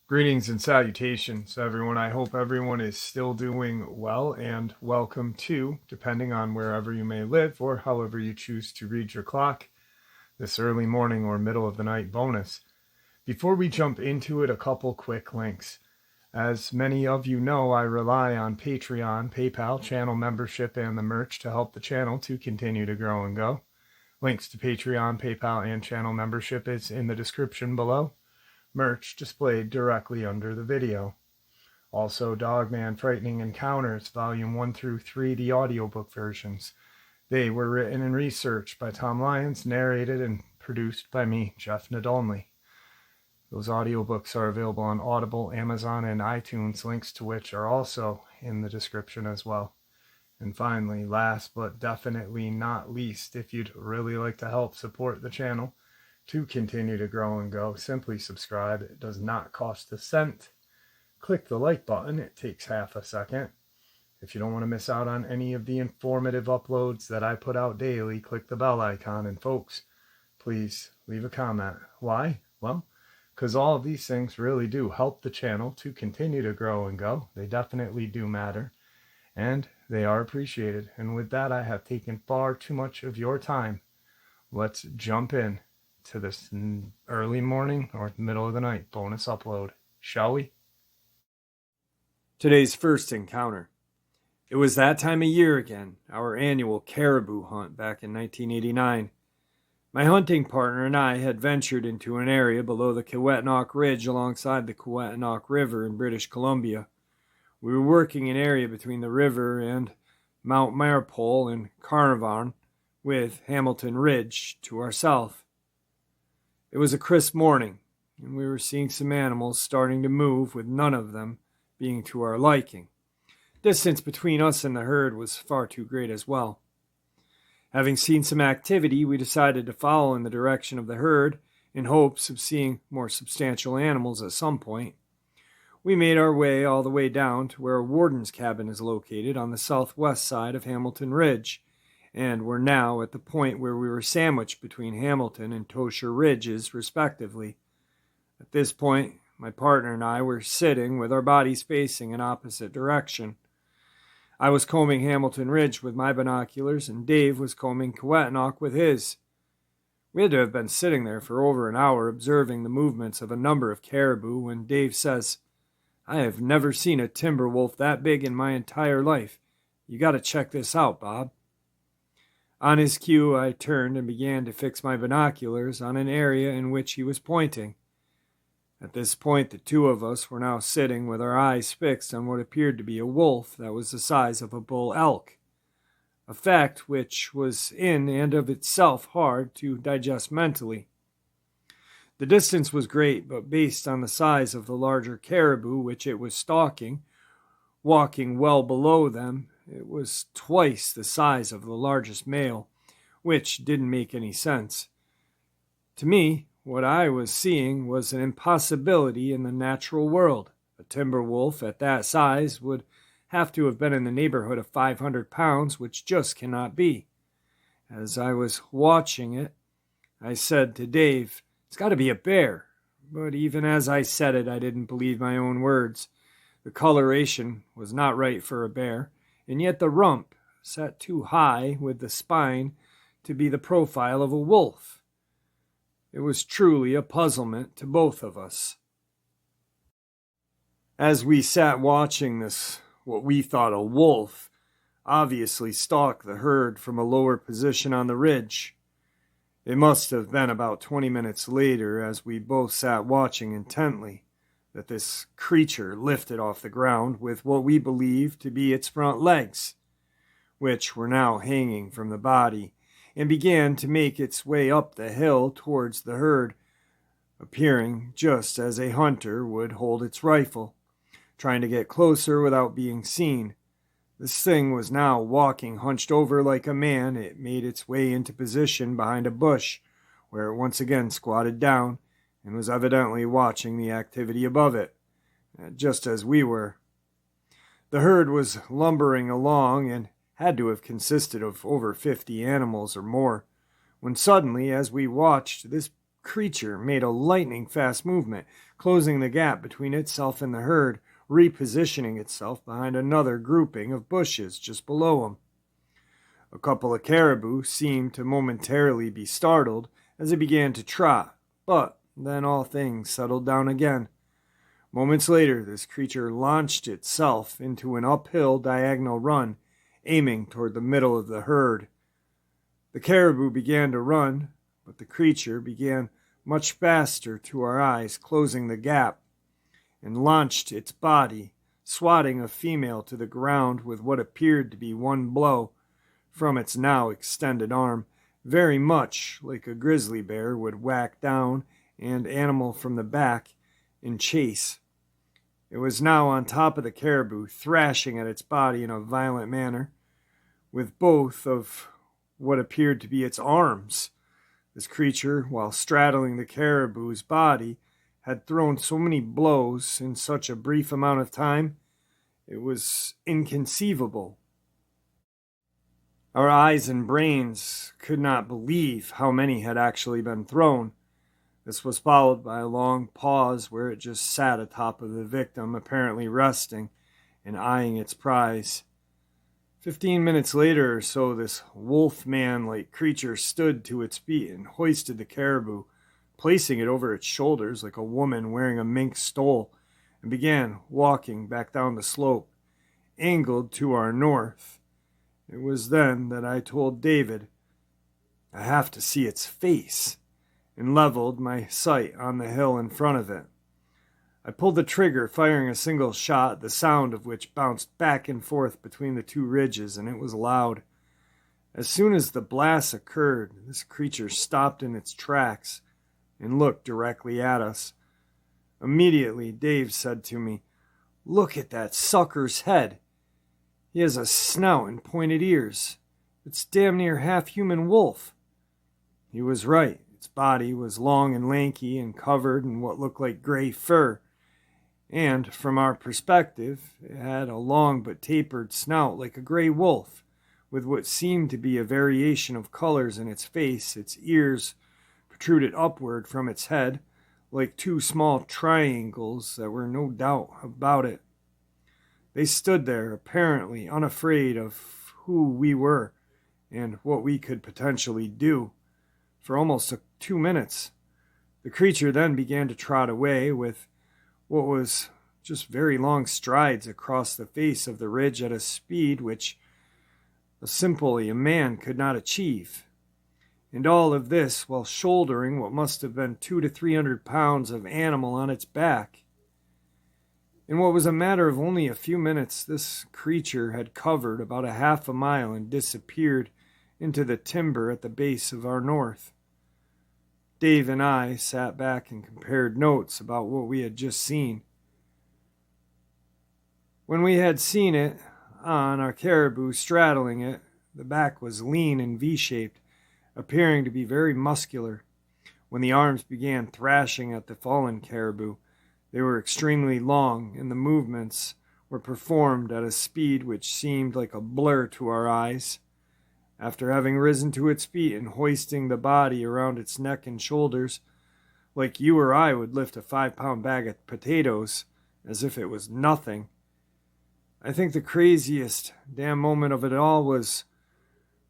Greetings and salutations, everyone. I hope everyone is still doing well, and welcome to, depending on wherever you may live or however you choose to read your clock, this early morning or middle of the night bonus. Before we jump into it, a couple quick links. As many of you know, I rely on Patreon, PayPal, channel membership, and the merch to help the channel to continue to grow and go. Links to Patreon, PayPal, and channel membership is in the description below. Merch displayed directly under the video. Also, Dogman Frightening Encounters, Volume 1 through 3, the audiobook versions. They were written and researched by Tom Lyons, narrated and produced by me, Jeff Nadolny. Those audiobooks are available on Audible, Amazon, and iTunes, links to which are also in the description as well. And finally, last but definitely not least, if you'd really like to help support the channel to continue to grow and go, simply subscribe. It does not cost a cent. Click the like button. It takes half a second. If you don't want to miss out on any of the informative uploads that I put out daily, click the bell icon. And folks, please leave a comment. Why? Well, because all of these things really do help the channel to continue to grow and go. They definitely do matter, and they are appreciated. And with that, I have taken far too much of your time. Let's jump in to this early morning or middle of the night bonus upload, shall we? Today's first encounter. It was that time of year again, our annual caribou hunt back in 1989. My hunting partner and I had ventured into an area below the Kewetinock Ridge alongside the Kewetinock River in British Columbia. We were working an area between the river and Mount Marpole in Carnarvon, with Hamilton Ridge to our south. It was a crisp morning, and we were seeing some animals starting to move, with none of them being to our liking. Distance between us and the herd was far too great as well. Having seen some activity, we decided to follow in the direction of the herd in hopes of seeing more substantial animals at some point. We made our way all the way down to where a warden's cabin is located on the southwest side of Hamilton Ridge, and were now at the point where we were sandwiched between Hamilton and Tosher Ridges, respectively. At this point, my partner and I were sitting with our bodies facing in opposite direction. I was combing Hamilton Ridge with my binoculars, and Dave was combing Kewetinock with his. We had to have been sitting there for over an hour observing the movements of a number of caribou when Dave says, "I have never seen a timber wolf that big in my entire life. You got to check this out, Bob." On his cue, I turned and began to fix my binoculars on an area in which he was pointing. At this point, the two of us were now sitting with our eyes fixed on what appeared to be a wolf that was the size of a bull elk, a fact which was in and of itself hard to digest mentally. The distance was great, but based on the size of the larger caribou which it was stalking, walking well below them, it was twice the size of the largest male, which didn't make any sense. To me, what I was seeing was an impossibility in the natural world. A timber wolf at that size would have to have been in the neighborhood of 500 pounds, which just cannot be. As I was watching it, I said to Dave, "It's got to be a bear." But even as I said it, I didn't believe my own words. The coloration was not right for a bear, and yet the rump sat too high with the spine to be the profile of a wolf. It was truly a puzzlement to both of us. As we sat watching this, what we thought a wolf, obviously stalk the herd from a lower position on the ridge. It must have been about 20 minutes later, as we both sat watching intently, that this creature lifted off the ground with what we believed to be its front legs, which were now hanging from the body, and began to make its way up the hill towards the herd, appearing just as a hunter would hold its rifle, trying to get closer without being seen. This thing was now walking hunched over like a man. It made its way into position behind a bush, where it once again squatted down, and was evidently watching the activity above it, just as we were. The herd was lumbering along, and had to have consisted of over 50 animals or more, when suddenly, as we watched, this creature made a lightning-fast movement, closing the gap between itself and the herd, repositioning itself behind another grouping of bushes just below him. A couple of caribou seemed to momentarily be startled as it began to trot, but then all things settled down again. Moments later, this creature launched itself into an uphill diagonal run, aiming toward the middle of the herd. The caribou began to run, but the creature began much faster to our eyes, closing the gap, and launched its body, swatting a female to the ground with what appeared to be one blow from its now extended arm, very much like a grizzly bear would whack down an animal from the back in chase. It was now on top of the caribou, thrashing at its body in a violent manner, with both of what appeared to be its arms. This creature, while straddling the caribou's body, had thrown so many blows in such a brief amount of time, it was inconceivable. Our eyes and brains could not believe how many had actually been thrown. This was followed by a long pause where it just sat atop of the victim, apparently resting and eyeing its prize. 15 minutes later or so, this wolf-man-like creature stood to its feet and hoisted the caribou, placing it over its shoulders like a woman wearing a mink stole, and began walking back down the slope, angled to our north. It was then that I told David, "I have to see its face," and leveled my sight on the hill in front of it. I pulled the trigger, firing a single shot, the sound of which bounced back and forth between the two ridges, and it was loud. As soon as the blast occurred, this creature stopped in its tracks and looked directly at us. Immediately, Dave said to me, "Look at that sucker's head. He has a snout and pointed ears. It's damn near half-human wolf." He was right. Its body was long and lanky and covered in what looked like gray fur, and, from our perspective, it had a long but tapered snout like a gray wolf, with what seemed to be a variation of colors in its face. Its ears protruded upward from its head, like two small triangles that were no doubt about it. They stood there, apparently unafraid of who we were and what we could potentially do, for almost 2 minutes. The creature then began to trot away with what was just very long strides across the face of the ridge at a speed which simply a man could not achieve. And all of this while shouldering what must have been 200 to 300 pounds of animal on its back. In what was a matter of only a few minutes, this creature had covered about a half a mile and disappeared into the timber at the base of our north. Dave and I sat back and compared notes about what we had just seen. When we had seen it on our caribou straddling it, the back was lean and V-shaped, appearing to be very muscular. When the arms began thrashing at the fallen caribou, they were extremely long, and the movements were performed at a speed which seemed like a blur to our eyes. After having risen to its feet and hoisting the body around its neck and shoulders, like you or I would lift a 5-pound bag of potatoes, as if it was nothing, I think the craziest damn moment of it all was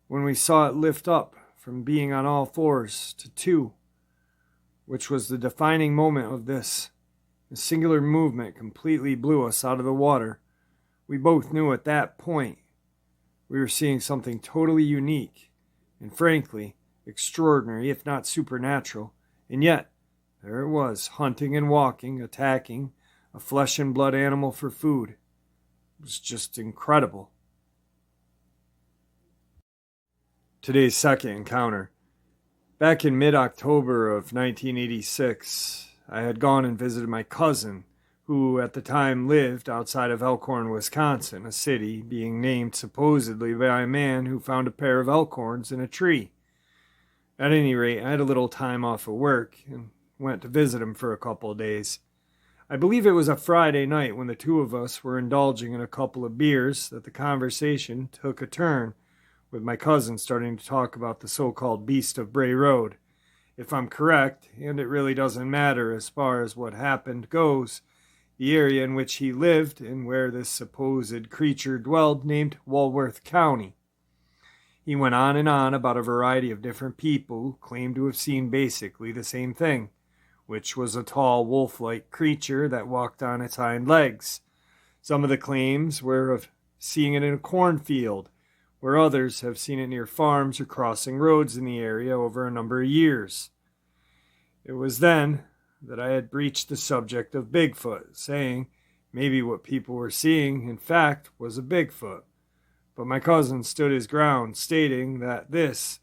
when we saw it lift up from being on all fours to 2, which was the defining moment of this. A singular movement completely blew us out of the water. We both knew at that point we were seeing something totally unique and, frankly, extraordinary, if not supernatural. And yet, there it was, hunting and walking, attacking a flesh and blood animal for food. It was just incredible. Today's second encounter. Back in mid-October of 1986, I had gone and visited my cousin, who at the time lived outside of Elkhorn, Wisconsin, a city being named supposedly by a man who found a pair of elk horns in a tree. At any rate, I had a little time off of work and went to visit him for a couple of days. I believe it was a Friday night when the two of us were indulging in a couple of beers that the conversation took a turn, with my cousin starting to talk about the so-called Beast of Bray Road. If I'm correct, and it really doesn't matter as far as what happened goes, the area in which he lived and where this supposed creature dwelled named Walworth County. He went on and on about a variety of different people who claimed to have seen basically the same thing, which was a tall wolf-like creature that walked on its hind legs. Some of the claims were of seeing it in a cornfield, where others have seen it near farms or crossing roads in the area over a number of years. It was then that I had breached the subject of Bigfoot, saying maybe what people were seeing, in fact, was a Bigfoot. But my cousin stood his ground, stating that this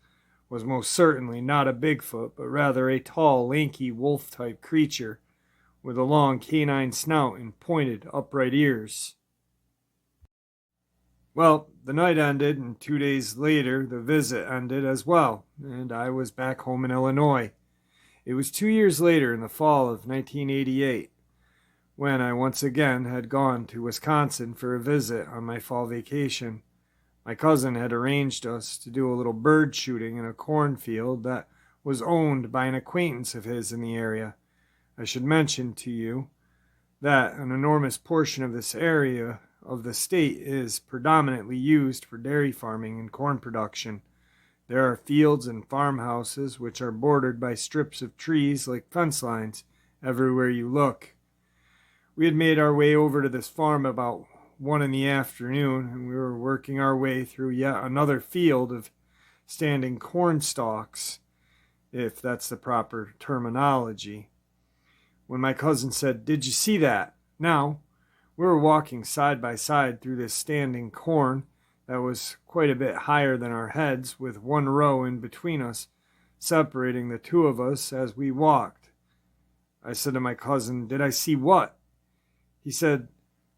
was most certainly not a Bigfoot, but rather a tall, lanky, wolf-type creature with a long canine snout and pointed, upright ears. Well, the night ended, and 2 days later the visit ended as well, and I was back home in Illinois. It was 2 years later, in the fall of 1988, when I once again had gone to Wisconsin for a visit on my fall vacation. My cousin had arranged us to do a little bird shooting in a cornfield that was owned by an acquaintance of his in the area. I should mention to you that an enormous portion of this area of the state is predominantly used for dairy farming and corn production. There are fields and farmhouses which are bordered by strips of trees like fence lines everywhere you look. We had made our way over to this farm about 1 in the afternoon, and we were working our way through yet another field of standing corn stalks, if that's the proper terminology, when my cousin said, "Did you see that?" Now, we were walking side by side through this standing corn that was quite a bit higher than our heads, with one row in between us, separating the two of us as we walked. I said to my cousin, "Did I see what?" He said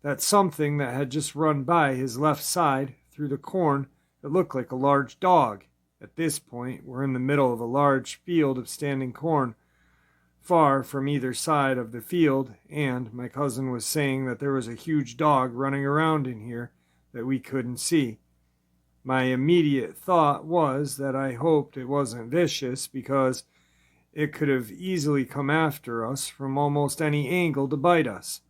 that something that had just run by his left side through the corn that looked like a large dog. At this point, we're in the middle of a large field of standing corn, far from either side of the field, and my cousin was saying that there was a huge dog running around in here that we couldn't see. My immediate thought was that I hoped it wasn't vicious, because it could have easily come after us from almost any angle to bite us,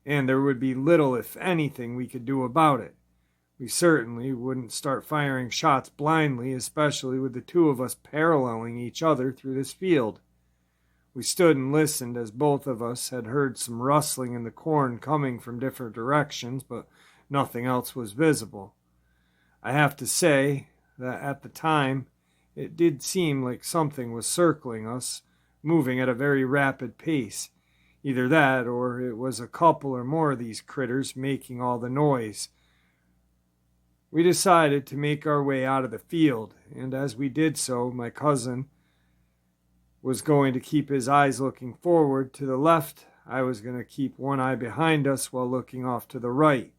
and there would be little, if anything, we could do about it. We certainly wouldn't start firing shots blindly, especially with the two of us paralleling each other through this field. We stood and listened, as both of us had heard some rustling in the corn coming from different directions, but nothing else was visible. I have to say that at the time it did seem like something was circling us, moving at a very rapid pace. Either that, or it was a couple or more of these critters making all the noise. We decided to make our way out of the field, and as we did so, my cousin was going to keep his eyes looking forward to the left. I was going to keep one eye behind us while looking off to the right,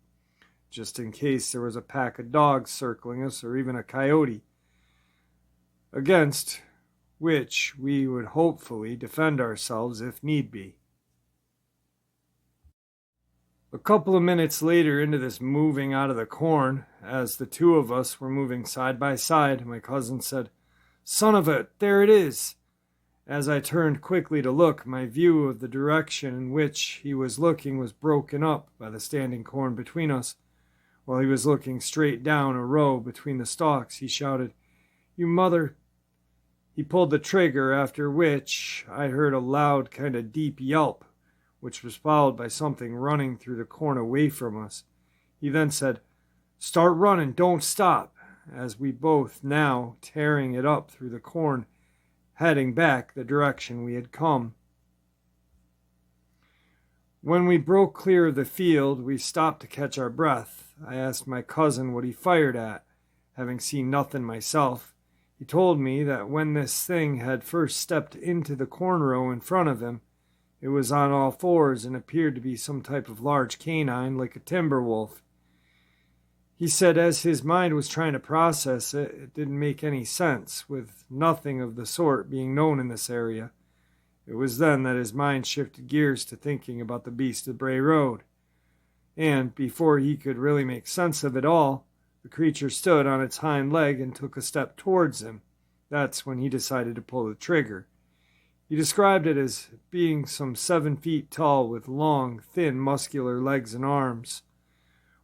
just in case there was a pack of dogs circling us, or even a coyote, against which we would hopefully defend ourselves if need be. A couple of minutes later into this moving out of the corn, as the two of us were moving side by side, my cousin said, "Son of a, there it is!" As I turned quickly to look, my view of the direction in which he was looking was broken up by the standing corn between us. While he was looking straight down a row between the stalks, he shouted, "You mother!" He pulled the trigger, after which I heard a loud kind of deep yelp, which was followed by something running through the corn away from us. He then said, "Start running, don't stop," as we both now tearing it up through the corn, heading back the direction we had come. When we broke clear of the field, we stopped to catch our breath. I asked my cousin what he fired at, having seen nothing myself. He told me that when this thing had first stepped into the corn row in front of him, it was on all fours and appeared to be some type of large canine, like a timber wolf. He said as his mind was trying to process it, it didn't make any sense, with nothing of the sort being known in this area, It was then that his mind shifted gears to thinking about the beast of Bray Road. And before he could really make sense of it all, the creature stood on its hind leg and took a step towards him. That's when he decided to pull the trigger. He described it as being some 7 feet tall with long, thin, muscular legs and arms.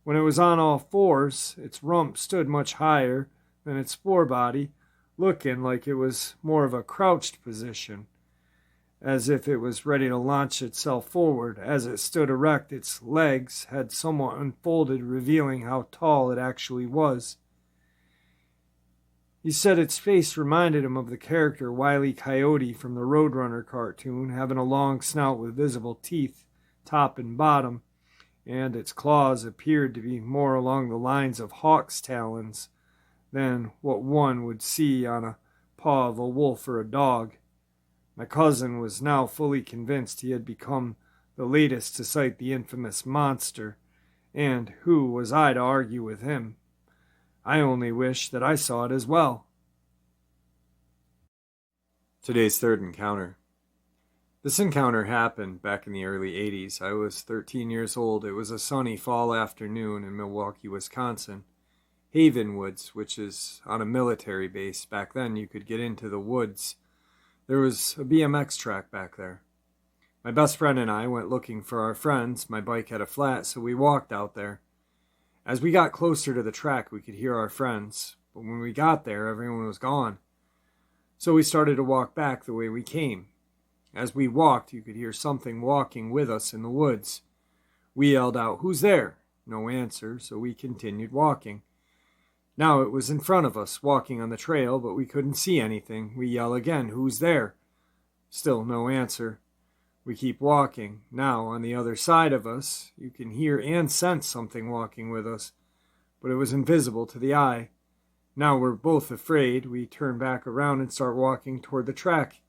When it was on all fours, its rump stood much higher than its forebody, looking like it was more of a crouched position, as if it was ready to launch itself forward. As it stood erect, its legs had somewhat unfolded, revealing how tall it actually was. He said its face reminded him of the character Wile E. Coyote from the Roadrunner cartoon, having a long snout with visible teeth, top and bottom, and its claws appeared to be more along the lines of hawk's talons than what one would see on a paw of a wolf or a dog. My cousin was now fully convinced he had become the latest to sight the infamous monster, and who was I to argue with him? I only wish that I saw it as well. Today's third encounter. This encounter happened back in the early 80s. I was 13 years old. It was a sunny fall afternoon in Milwaukee, Wisconsin. Haven Woods, which is on a military base. Back then you could get into the woods. There was a BMX track back there. My best friend and I went looking for our friends. My bike had a flat, so we walked out there. As we got closer to the track, we could hear our friends, but when we got there, everyone was gone. So we started to walk back the way we came. As we walked, you could hear something walking with us in the woods. We yelled out, "Who's there?" No answer, so we continued walking. Now it was in front of us, walking on the trail, but we couldn't see anything. We yell again, "Who's there?" Still no answer. We keep walking. Now, on the other side of us, you can hear and sense something walking with us, but it was invisible to the eye. Now we're both afraid. We turn back around and start walking toward the track.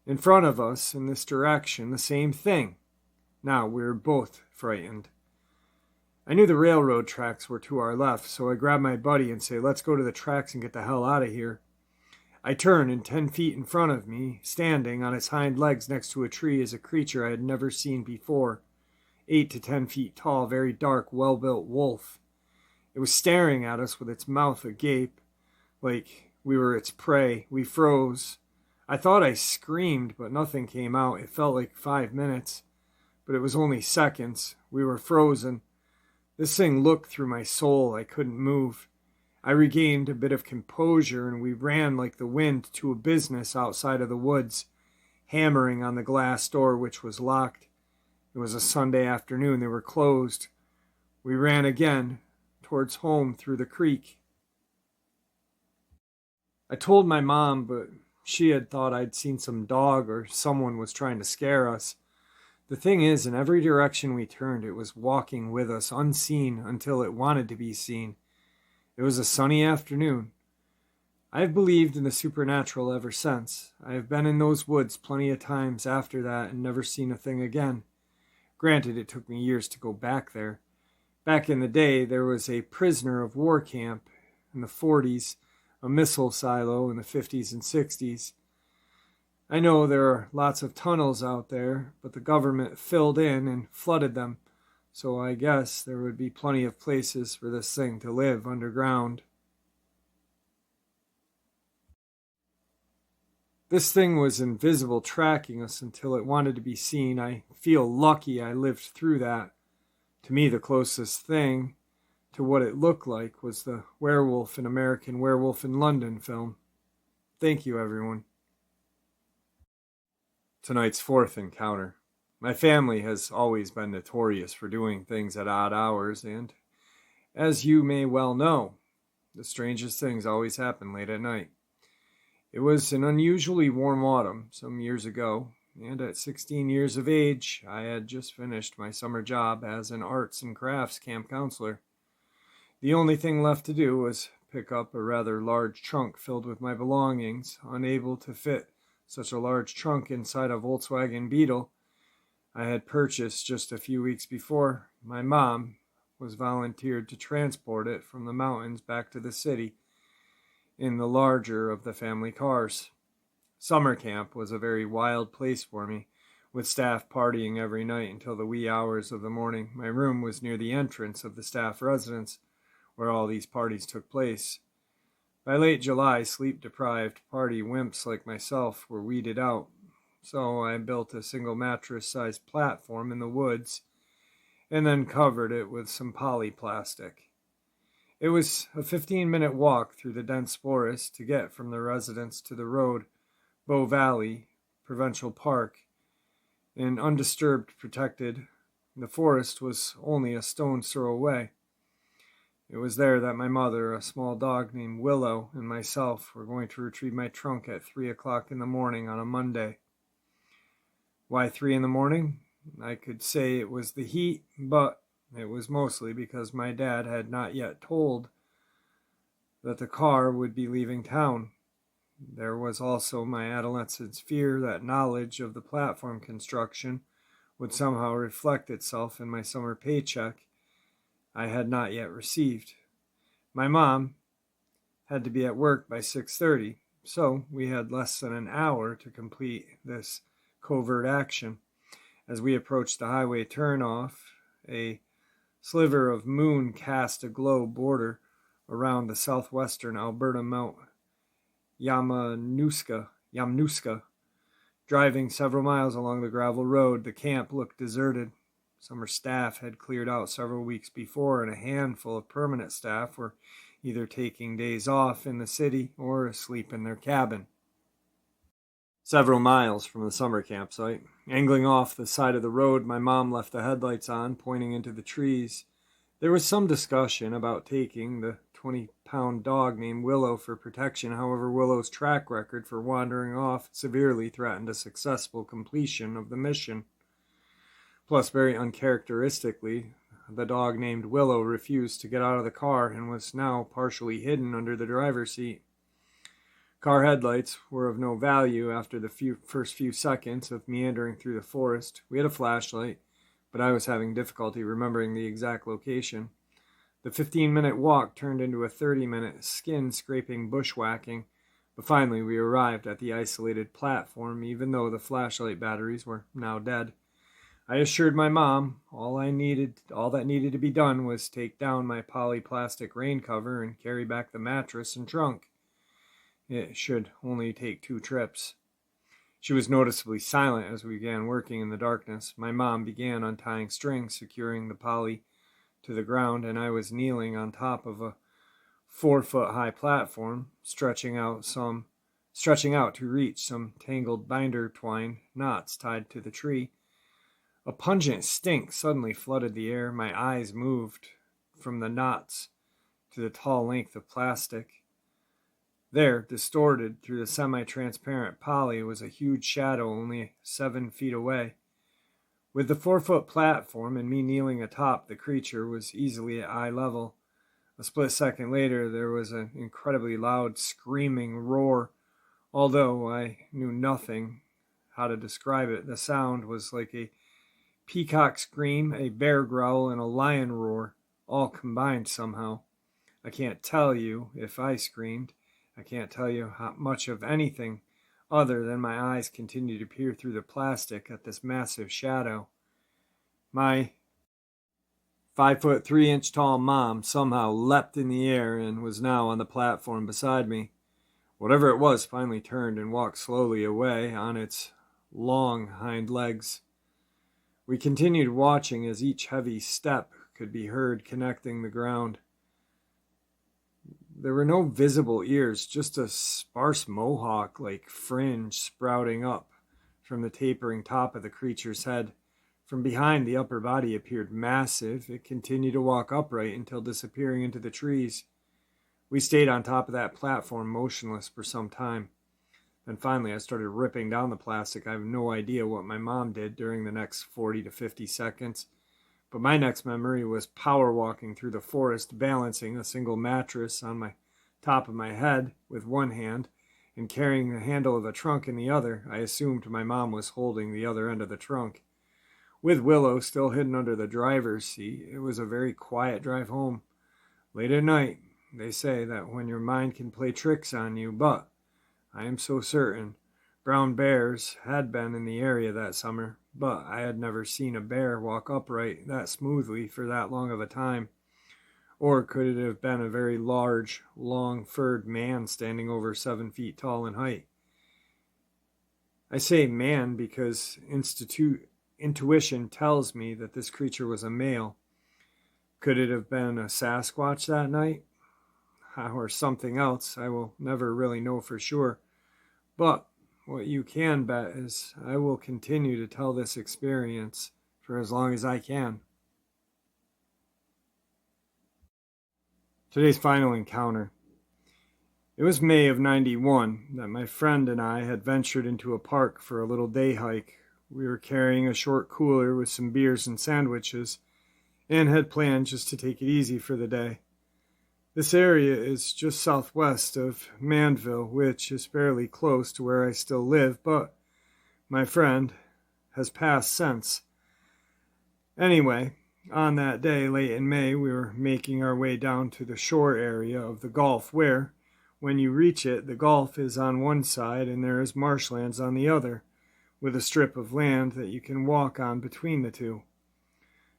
In front of us, in this direction, the same thing. Now we're both frightened. I knew the railroad tracks were to our left, so I grabbed my buddy and say, "Let's go to the tracks and get the hell out of here." I turned, and 10 feet in front of me, standing on its hind legs next to a tree, is a creature I had never seen before. 8 to 10 feet tall, very dark, well-built wolf. It was staring at us with its mouth agape, like we were its prey. We froze. I thought I screamed, but nothing came out. It felt like 5 minutes, but it was only seconds. We were frozen. This thing looked through my soul. I couldn't move. I regained a bit of composure, and we ran like the wind to a business outside of the woods, hammering on the glass door, which was locked. It was a Sunday afternoon. They were closed. We ran again towards home through the creek. I told my mom, but she had thought I'd seen some dog or someone was trying to scare us. The thing is, in every direction we turned, it was walking with us, unseen until it wanted to be seen. It was a sunny afternoon. I have believed in the supernatural ever since. I have been in those woods plenty of times after that and never seen a thing again. Granted, it took me years to go back there. Back in the day, there was a prisoner of war camp in the 40s, a missile silo in the 50s and 60s. I know there are lots of tunnels out there, but the government filled in and flooded them. So I guess there would be plenty of places for this thing to live underground. This thing was invisible, tracking us until it wanted to be seen. I feel lucky I lived through that. To me, the closest thing to what it looked like was the werewolf in American Werewolf in London film. Thank you, everyone. Tonight's fourth encounter. My family has always been notorious for doing things at odd hours, and, as you may well know, the strangest things always happen late at night. It was an unusually warm autumn some years ago, and at 16 years of age, I had just finished my summer job as an arts and crafts camp counselor. The only thing left to do was pick up a rather large trunk filled with my belongings. Unable to fit such a large trunk inside a Volkswagen Beetle I had purchased just a few weeks before, my mom was volunteered to transport it from the mountains back to the city in the larger of the family cars. Summer camp was a very wild place for me, with staff partying every night until the wee hours of the morning. My room was near the entrance of the staff residence, where all these parties took place. By late July, sleep-deprived party wimps like myself were weeded out, so I built a single mattress-sized platform in the woods and then covered it with some polyplastic. It was a 15-minute walk through the dense forest to get from the residence to the road, Bow Valley, Provincial Park, and undisturbed, protected. The forest was only a stone's throw away. It was there that my mother, a small dog named Willow, and myself were going to retrieve my trunk at 3 o'clock in the morning on a Monday. Why 3 in the morning? I could say it was the heat, but it was mostly because my dad had not yet told that the car would be leaving town. There was also my adolescent's fear that knowledge of the platform construction would somehow reflect itself in my summer paycheck I had not yet received. My mom had to be at work by 6:30, so we had less than an hour to complete this covert action. As we approached the highway turnoff, a sliver of moon cast a glow border around the southwestern Alberta Mount Yamnuska. Driving several miles along the gravel road, the camp looked deserted. Summer staff had cleared out several weeks before, and a handful of permanent staff were either taking days off in the city or asleep in their cabin. Several miles from the summer campsite, angling off the side of the road, my mom left the headlights on, pointing into the trees. There was some discussion about taking the 20-pound dog named Willow for protection. However, Willow's track record for wandering off severely threatened a successful completion of the mission. Plus, very uncharacteristically, the dog named Willow refused to get out of the car and was now partially hidden under the driver's seat. Car headlights were of no value after the first few seconds of meandering through the forest. We had a flashlight, but I was having difficulty remembering the exact location. The 15-minute walk turned into a 30-minute skin-scraping bushwhacking, but finally we arrived at the isolated platform, even though the flashlight batteries were now dead. I assured my mom all that needed to be done was take down my polyplastic rain cover and carry back the mattress and trunk. It should only take 2 trips. She was noticeably silent as we began working in the darkness. My mom began untying strings, securing the poly to the ground, and I was kneeling on top of a 4-foot-high platform, stretching out to reach some tangled binder twine knots tied to the tree. A pungent stink suddenly flooded the air. My eyes moved from the knots to the tall length of plastic. There, distorted through the semi-transparent poly, was a huge shadow only 7 feet away. With the 4-foot platform and me kneeling atop, the creature was easily at eye level. A split second later, there was an incredibly loud screaming roar. Although I knew nothing how to describe it, the sound was like a peacock scream, a bear growl, and a lion roar, all combined somehow. I can't tell you if I screamed. I can't tell you how much of anything other than my eyes continued to peer through the plastic at this massive shadow. My 5'3" tall mom somehow leapt in the air and was now on the platform beside me. Whatever it was finally turned and walked slowly away on its long hind legs. We continued watching as each heavy step could be heard connecting the ground. There were no visible ears, just a sparse mohawk-like fringe sprouting up from the tapering top of the creature's head. From behind, the upper body appeared massive. It continued to walk upright until disappearing into the trees. We stayed on top of that platform motionless for some time. Then finally I started ripping down the plastic. I have no idea what my mom did during the next 40 to 50 seconds. But my next memory was power walking through the forest, balancing a single mattress on my top of my head with one hand and carrying the handle of the trunk in the other. I assumed my mom was holding the other end of the trunk. With Willow still hidden under the driver's seat, it was a very quiet drive home. Late at night, they say that when your mind can play tricks on you, but I am so certain Brown bears had been in the area that summer, but I had never seen a bear walk upright that smoothly for that long of a time. Or could it have been a very large, long-furred man standing over 7 feet tall in height? I say man because intuition tells me that this creature was a male. Could it have been a Sasquatch that night? Or something else? I will never really know for sure. But what you can bet is I will continue to tell this experience for as long as I can. Today's final encounter. It was May of '91 that my friend and I had ventured into a park for a little day hike. We were carrying a short cooler with some beers and sandwiches and had planned just to take it easy for the day. This area is just southwest of Manville, which is fairly close to where I still live, but my friend has passed since. Anyway, on that day, late in May, we were making our way down to the shore area of the Gulf where, when you reach it, the Gulf is on one side and there is marshlands on the other, with a strip of land that you can walk on between the two.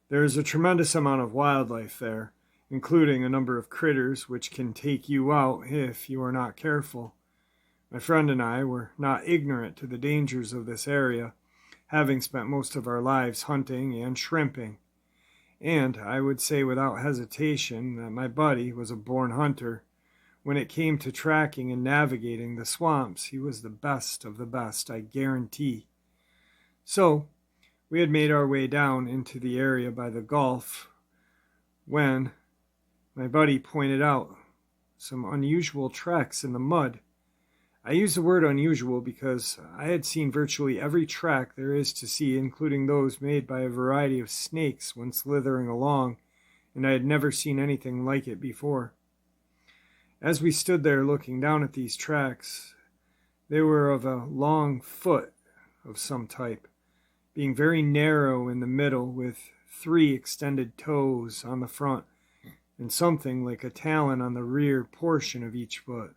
There is a tremendous amount of wildlife there, including a number of critters which can take you out if you are not careful. My friend and I were not ignorant to the dangers of this area, having spent most of our lives hunting and shrimping. And I would say without hesitation that my buddy was a born hunter. When it came to tracking and navigating the swamps, he was the best of the best, I guarantee. So, we had made our way down into the area by the Gulf when my buddy pointed out some unusual tracks in the mud. I use the word unusual because I had seen virtually every track there is to see, including those made by a variety of snakes when slithering along, and I had never seen anything like it before. As we stood there looking down at these tracks, they were of a long foot of some type, being very narrow in the middle with 3 extended toes on the front and something like a talon on the rear portion of each foot.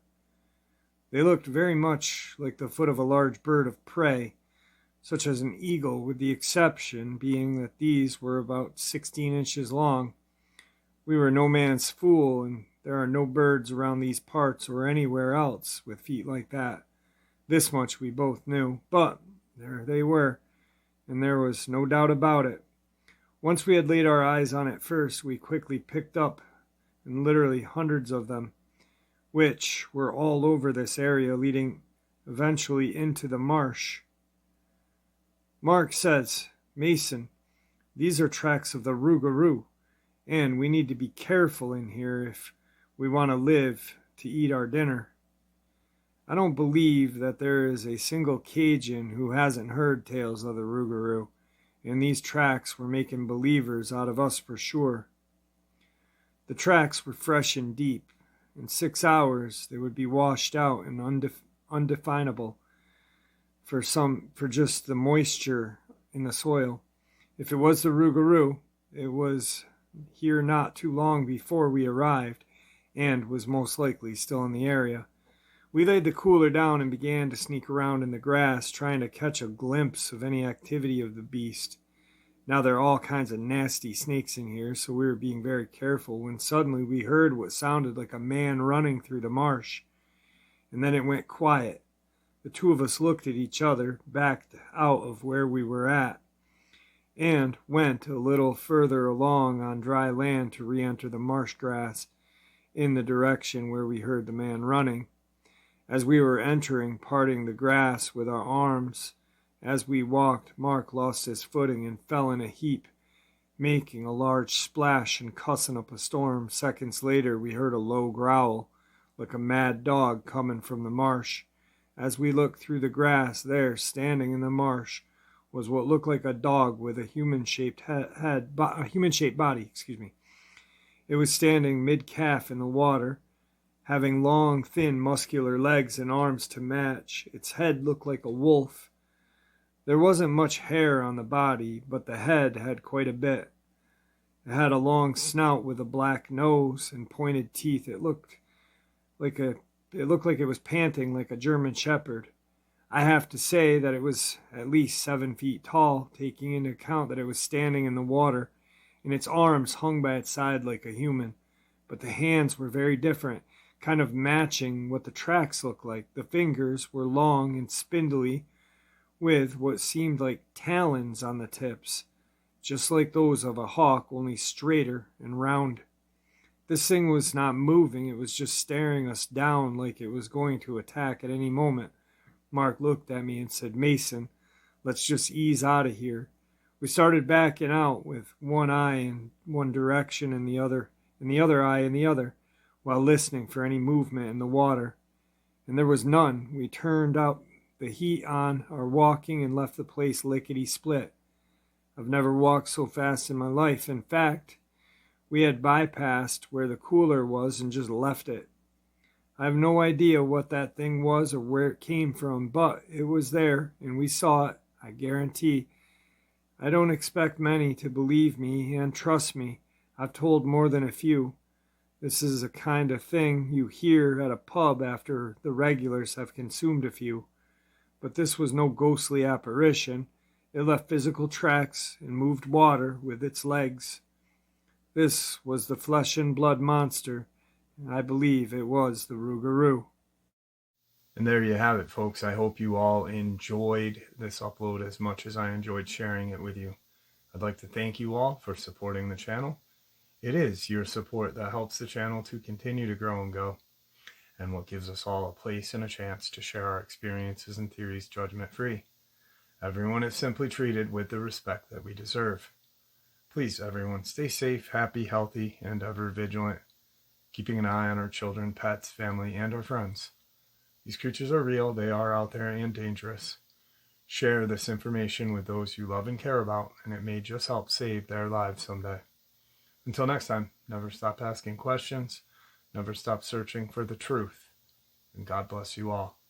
They looked very much like the foot of a large bird of prey, such as an eagle, with the exception being that these were about 16 inches long. We were no man's fool, and there are no birds around these parts or anywhere else with feet like that. This much we both knew, but there they were, and there was no doubt about it. Once we had laid our eyes on it first, we quickly picked up, and literally hundreds of them, which were all over this area, leading eventually into the marsh. Mark says, "Mason, these are tracks of the rougarou, and we need to be careful in here if we want to live to eat our dinner." I don't believe that there is a single Cajun who hasn't heard tales of the rougarou, and these tracks were making believers out of us for sure. The tracks were fresh and deep. In 6 hours, they would be washed out and undefinable for just the moisture in the soil. If it was the rougarou, it was here not too long before we arrived, and was most likely still in the area. We laid the cooler down and began to sneak around in the grass, trying to catch a glimpse of any activity of the beast. Now there are all kinds of nasty snakes in here, so we were being very careful when suddenly we heard what sounded like a man running through the marsh. And then it went quiet. The two of us looked at each other, backed out of where we were at, and went a little further along on dry land to re-enter the marsh grass in the direction where we heard the man running. As we were entering, parting the grass with our arms, as we walked, Mark lost his footing and fell in a heap, making a large splash and cussing up a storm. Seconds later, we heard a low growl, like a mad dog coming from the marsh. As we looked through the grass, there, standing in the marsh, was what looked like a dog with a human-shaped body. It was standing mid-calf in the water, having long, thin, muscular legs and arms to match. Its head looked like a wolf. There wasn't much hair on the body, but the head had quite a bit. It had a long snout with a black nose and pointed teeth. It looked like it was panting like a German shepherd. I have to say that it was at least 7 feet tall, taking into account that it was standing in the water, and its arms hung by its side like a human. But the hands were very different, kind of matching what the tracks looked like. The fingers were long and spindly, with what seemed like talons on the tips, just like those of a hawk, only straighter and round. This thing was not moving, it was just staring us down like it was going to attack at any moment. Mark looked at me and said, "Mason, let's just ease out of here." We started backing out with one eye in one direction and the other eye in the other, while listening for any movement in the water. And there was none. We turned out the heat on our walking and left the place lickety-split. I've never walked so fast in my life. In fact, we had bypassed where the cooler was and just left it. I have no idea what that thing was or where it came from, but it was there, and we saw it, I guarantee. I don't expect many to believe me, and trust me, I've told more than a few. This is a kind of thing you hear at a pub after the regulars have consumed a few. But this was no ghostly apparition. It left physical tracks and moved water with its legs. This was the flesh and blood monster, and I believe it was the Rougarou. And there you have it, folks. I hope you all enjoyed this upload as much as I enjoyed sharing it with you. I'd like to thank you all for supporting the channel. It is your support that helps the channel to continue to grow and go, and what gives us all a place and a chance to share our experiences and theories judgment-free. Everyone is simply treated with the respect that we deserve. Please, everyone, stay safe, happy, healthy, and ever vigilant, keeping an eye on our children, pets, family, and our friends. These creatures are real, they are out there and dangerous. Share this information with those you love and care about, and it may just help save their lives someday. Until next time, never stop asking questions, never stop searching for the truth, and God bless you all.